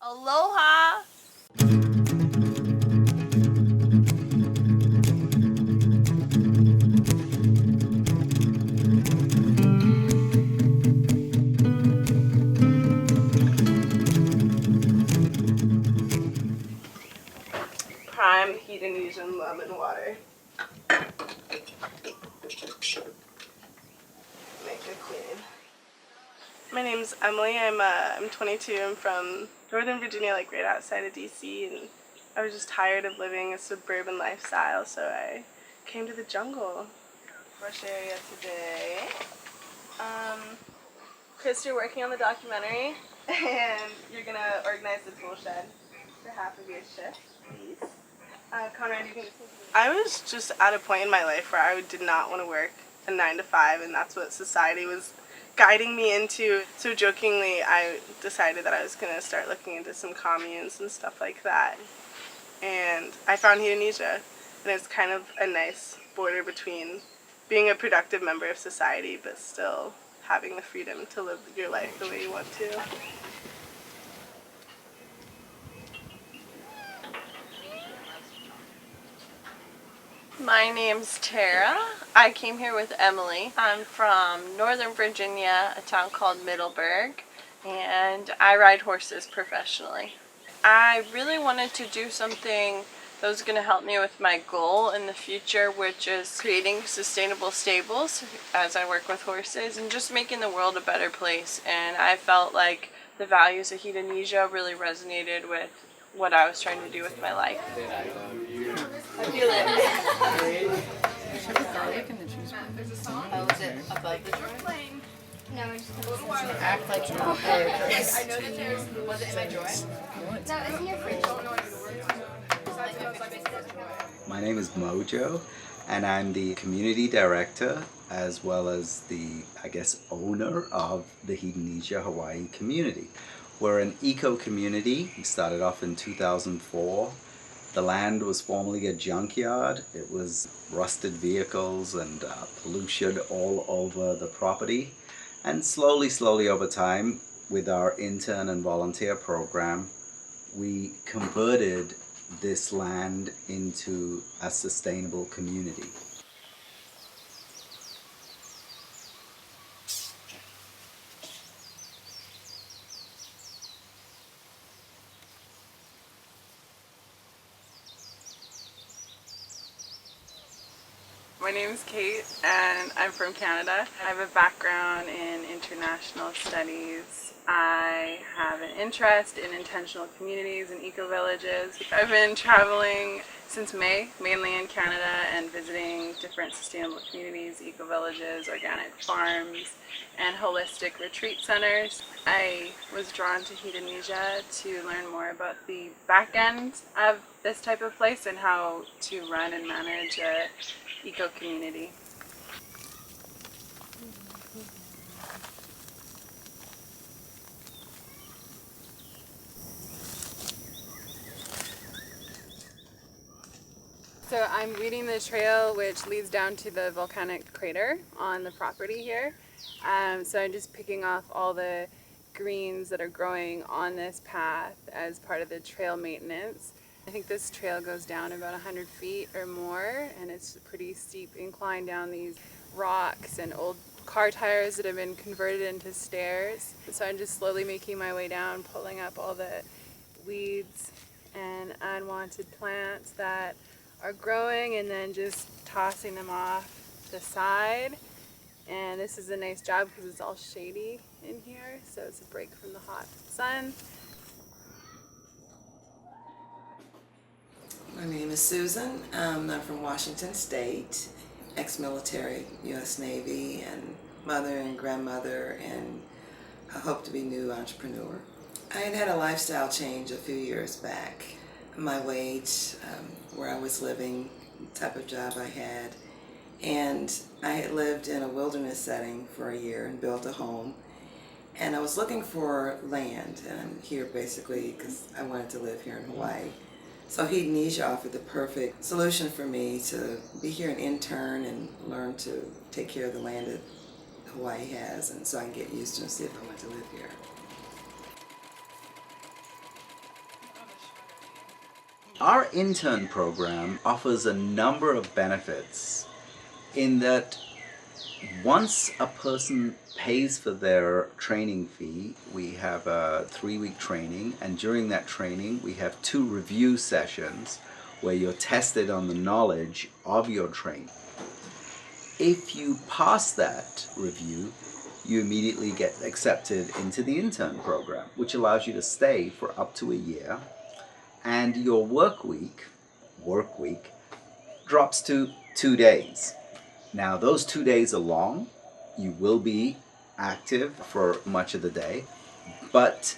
Aloha! Prime Hedonisian lemon water. Make a queen. My name's Emily. I'm 22. I'm from Northern Virginia, like right outside of DC, and I was just tired of living a suburban lifestyle, so I came to the jungle. Brush area today. Chris, you're working on the documentary, and you're gonna organize the tool shed for half of your shift, please. Conrad, you can. I was just at a point in my life where I did not want to work a 9 to 5, and that's what society was guiding me into. So jokingly, I decided that I was going to start looking into some communes and stuff like that. And I found Hedonesia, and it's kind of a nice border between being a productive member of society but still having the freedom to live your life the way you want to. My name's Tara. I came here with Emily. I'm from Northern Virginia, a town called Middleburg, and I ride horses professionally. I really wanted to do something that was going to help me with my goal in the future, which is creating sustainable stables as I work with horses and just making the world a better place. And I felt like the values of Hedonesia really resonated with what I was trying to do with my life. I feel it. Should have garlic in the cheese. Oh, is it above the joy? No, just a little while. Act like you're not I know that there's. Was it in my joy? No, it's No, it's in your fridge. My name is Mojo, and I'm the community director as well as the, owner of the Hedonisia Hawaii Community. We're an eco-community. We started off in 2004. The land was formerly a junkyard. It was rusted vehicles and pollution all over the property. And slowly over time, with our intern and volunteer program, we converted this land into a sustainable community. My name's Kate, and I'm from Canada. I have a background in international studies. I have an interest in intentional communities and eco-villages. I've been traveling since May, mainly in Canada, and visiting different sustainable communities, eco-villages, organic farms, and holistic retreat centers. I was drawn to Hedonesia to learn more about the back end of this type of place and how to run and manage a eco-community. So I'm leading the trail which leads down to the volcanic crater on the property here. So I'm just picking off all the greens that are growing on this path as part of the trail maintenance. I think this trail goes down about 100 feet or more, and it's a pretty steep incline down these rocks and old car tires that have been converted into stairs. So I'm just slowly making my way down, pulling up all the weeds and unwanted plants that are growing, and then just tossing them off the side. And this is a nice job because it's all shady in here, so it's a break from the hot sun. My name is Susan. I'm from Washington State, ex-military, U.S. Navy, and mother and grandmother, and I hope to be a new entrepreneur. I had a lifestyle change a few years back. My wage, where I was living, the type of job I had, and I had lived in a wilderness setting for a year and built a home, and I was looking for land, and I'm here basically because I wanted to live here in Hawaii. So Hedonesia offered the perfect solution for me to be here and intern and learn to take care of the land that Hawaii has, and so I can get used to it and see if I want to live here. Our intern program offers a number of benefits in that once a person pays for their training fee, we have a 3-week training, and during that training we have 2 review sessions where you're tested on the knowledge of your training. If you pass that review, you immediately get accepted into the intern program, which allows you to stay for up to a year, and your work week drops to 2 days. Now those 2 days are long. You will be active for much of the day, but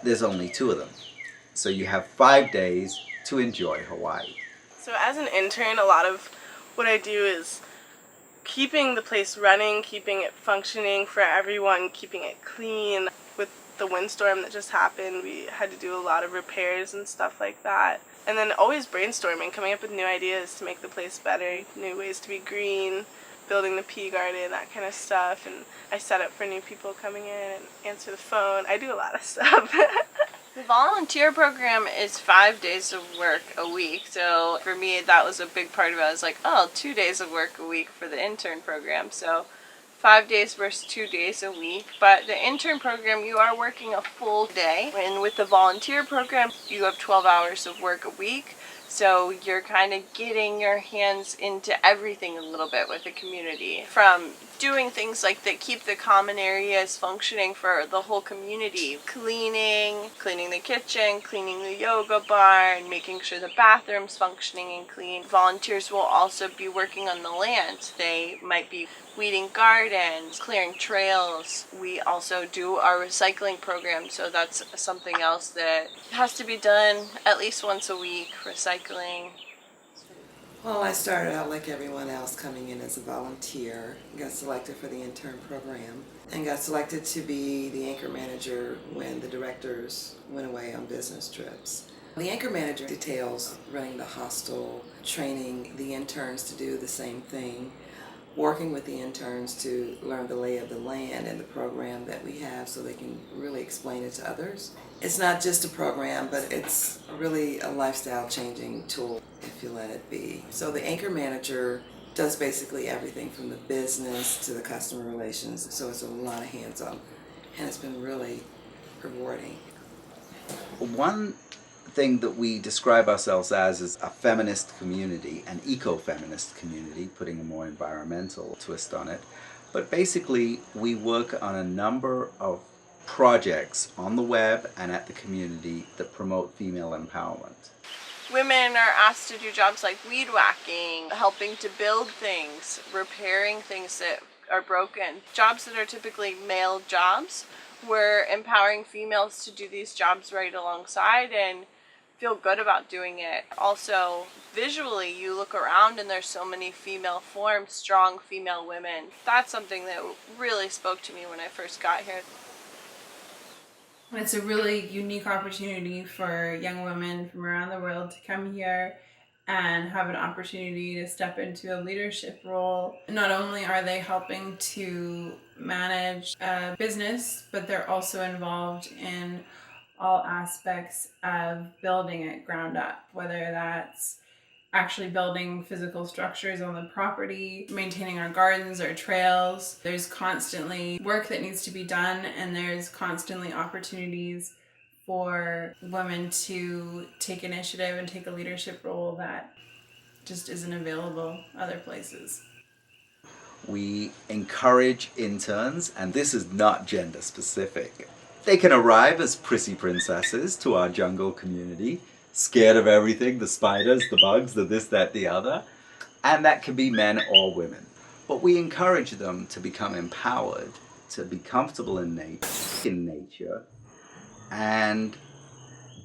there's only 2 of them. So you have 5 days to enjoy Hawaii. So as an intern, a lot of what I do is keeping the place running, keeping it functioning for everyone, keeping it clean. With the windstorm that just happened, we had to do a lot of repairs and stuff like that. And then always brainstorming, coming up with new ideas to make the place better, new ways to be green, building the pea garden, that kind of stuff. And I set up for new people coming in and answer the phone. I do a lot of stuff. The volunteer program is 5 days of work a week, so for me that was a big part of it. I was like, oh, 2 days of work a week for the intern program, so 5 days versus 2 days a week. But the intern program, you are working a full day, and with the volunteer program, you have 12 hours of work a week. So you're kind of getting your hands into everything a little bit with the community. From doing things like that keep the common areas functioning for the whole community. Cleaning the kitchen, cleaning the yoga barn, making sure the bathroom's functioning and clean. Volunteers will also be working on the land. They might be weeding gardens, clearing trails. We also do our recycling program, so that's something else that has to be done at least once a week, recycling. Well, I started out like everyone else, coming in as a volunteer, got selected for the intern program, and got selected to be the anchor manager when the directors went away on business trips. The anchor manager details running the hostel, training the interns to do the same thing, working with the interns to learn the lay of the land and the program that we have so they can really explain it to others. It's not just a program, but it's really a lifestyle changing tool if you let it be. So the anchor manager does basically everything from the business to the customer relations, so it's a lot of hands-on, and it's been really rewarding. One thing that we describe ourselves as is a feminist community, an eco-feminist community, putting a more environmental twist on it. But basically, we work on a number of projects on the web and at the community that promote female empowerment. Women are asked to do jobs like weed whacking, helping to build things, repairing things that are broken. Jobs that are typically male jobs, we're empowering females to do these jobs right alongside and feel good about doing it. Also, visually, you look around and there's so many female forms, strong female women. That's something that really spoke to me when I first got here. It's a really unique opportunity for young women from around the world to come here and have an opportunity to step into a leadership role. Not only are they helping to manage a business, but they're also involved in all aspects of building it ground up, whether that's actually building physical structures on the property, maintaining our gardens, our trails. There's constantly work that needs to be done, and there's constantly opportunities for women to take initiative and take a leadership role that just isn't available other places. We encourage interns, and this is not gender specific. They can arrive as prissy princesses to our jungle community, scared of everything, the spiders, the bugs, the this, that, the other, and that can be men or women. But we encourage them to become empowered, to be comfortable in nature, and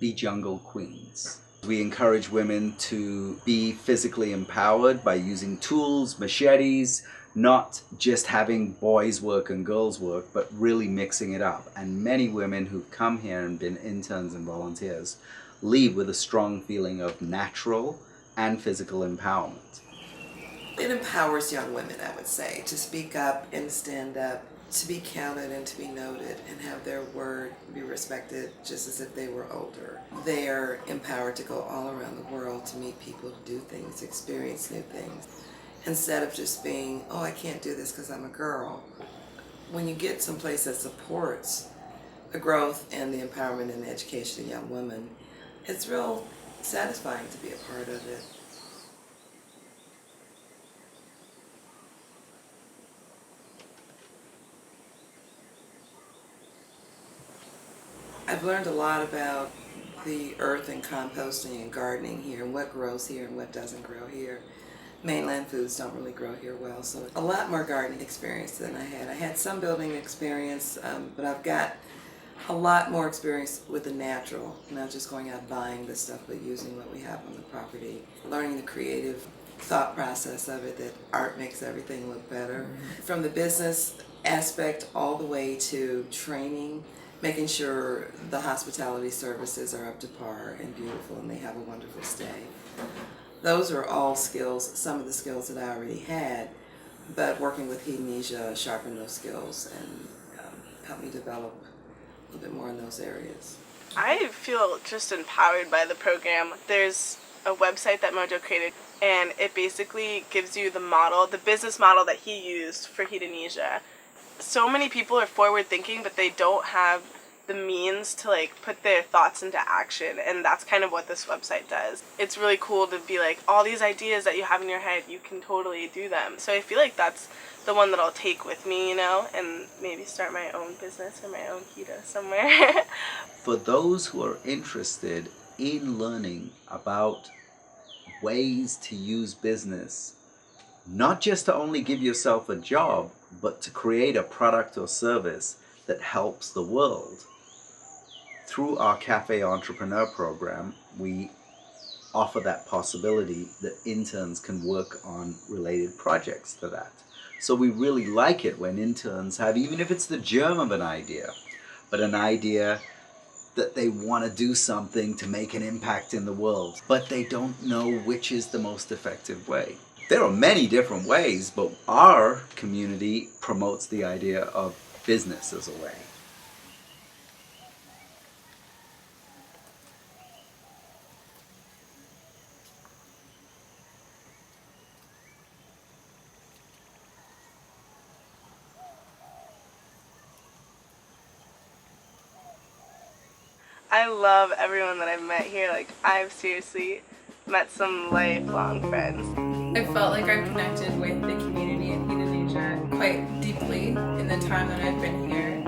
be jungle queens. We encourage women to be physically empowered by using tools, machetes, not just having boys work and girls work, but really mixing it up. And many women who've come here and been interns and volunteers leave with a strong feeling of natural and physical empowerment. It empowers young women, I would say, to speak up and stand up to be counted and to be noted and have their word be respected just as if they were older. They are empowered to go all around the world to meet people, to do things, experience new things, instead of just being, oh, I can't do this because I'm a girl. When you get someplace that supports the growth and the empowerment and the education of young women, it's real satisfying to be a part of it. I've learned a lot about the earth and composting and gardening here and what grows here and what doesn't grow here. Mainland foods don't really grow here well, so a lot more gardening experience than I had. I had some building experience, but I've got a lot more experience with the natural, not just going out buying the stuff, but using what we have on the property. Learning the creative thought process of it, that art makes everything look better. From the business aspect all the way to training, making sure the hospitality services are up to par and beautiful and they have a wonderful stay. Those are all skills, some of the skills that I already had, but working with Hedonisia sharpened those skills and helped me develop a little bit more in those areas. I feel just empowered by the program. There's a website that Mojo created, and it basically gives you the model, the business model that he used for Hedonisia. So many people are forward thinking, but they don't have the means to like put their thoughts into action, and that's kind of what this website does. It's really cool to be like, all these ideas that you have in your head, you can totally do them. So I feel like that's the one that I'll take with me, you know, and maybe start my own business or my own keto somewhere. For those who are interested in learning about ways to use business, not just to only give yourself a job, but to create a product or service that helps the world. Through our Cafe Entrepreneur program, we offer that possibility that interns can work on related projects to that. So we really like it when interns have, even if it's the germ of an idea, but an idea that they want to do something to make an impact in the world, but they don't know which is the most effective way. There are many different ways, but our community promotes the idea of business as a way. I love everyone that I've met here. Like, I've seriously met some lifelong friends. I felt like I've connected with the community in Hedonisia quite deeply in the time that I've been here.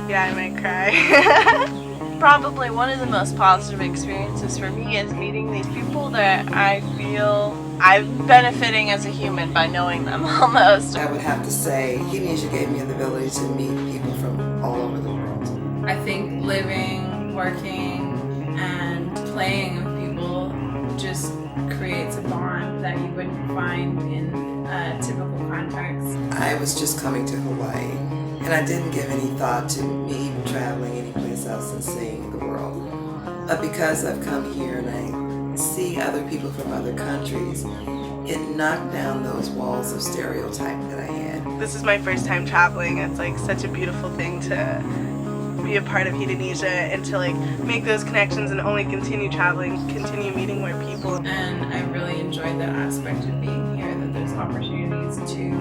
Yeah, I might cry. Probably one of the most positive experiences for me is meeting these people that I feel I'm benefiting as a human by knowing them almost. I would have to say Hedonisia gave me the ability to meet people from all over the world. I think living, working, and playing with people just creates a bond that you wouldn't find in a typical context. I was just coming to Hawaii, and I didn't give any thought to me even traveling anyplace else and seeing the world. But because I've come here and I see other people from other countries, it knocked down those walls of stereotype that I had. This is my first time traveling. It's like such a beautiful thing to be a part of Hedonisia and to like make those connections and only continue traveling, continue meeting more people. And I really enjoyed that aspect of being here, that there's opportunities to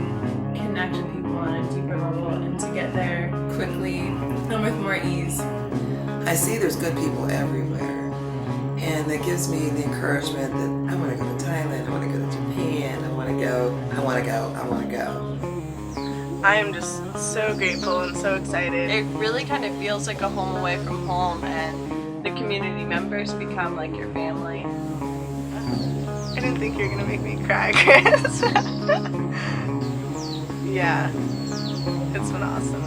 connect with people on a deeper level and to get there quickly and with more ease. I see there's good people everywhere, and that gives me the encouragement that I want to go to Thailand, I want to go to Japan, I want to go. I am just so grateful and so excited. It really kind of feels like a home away from home, and the community members become like your family. I didn't think you were gonna make me cry, Chris. Yeah, it's been awesome.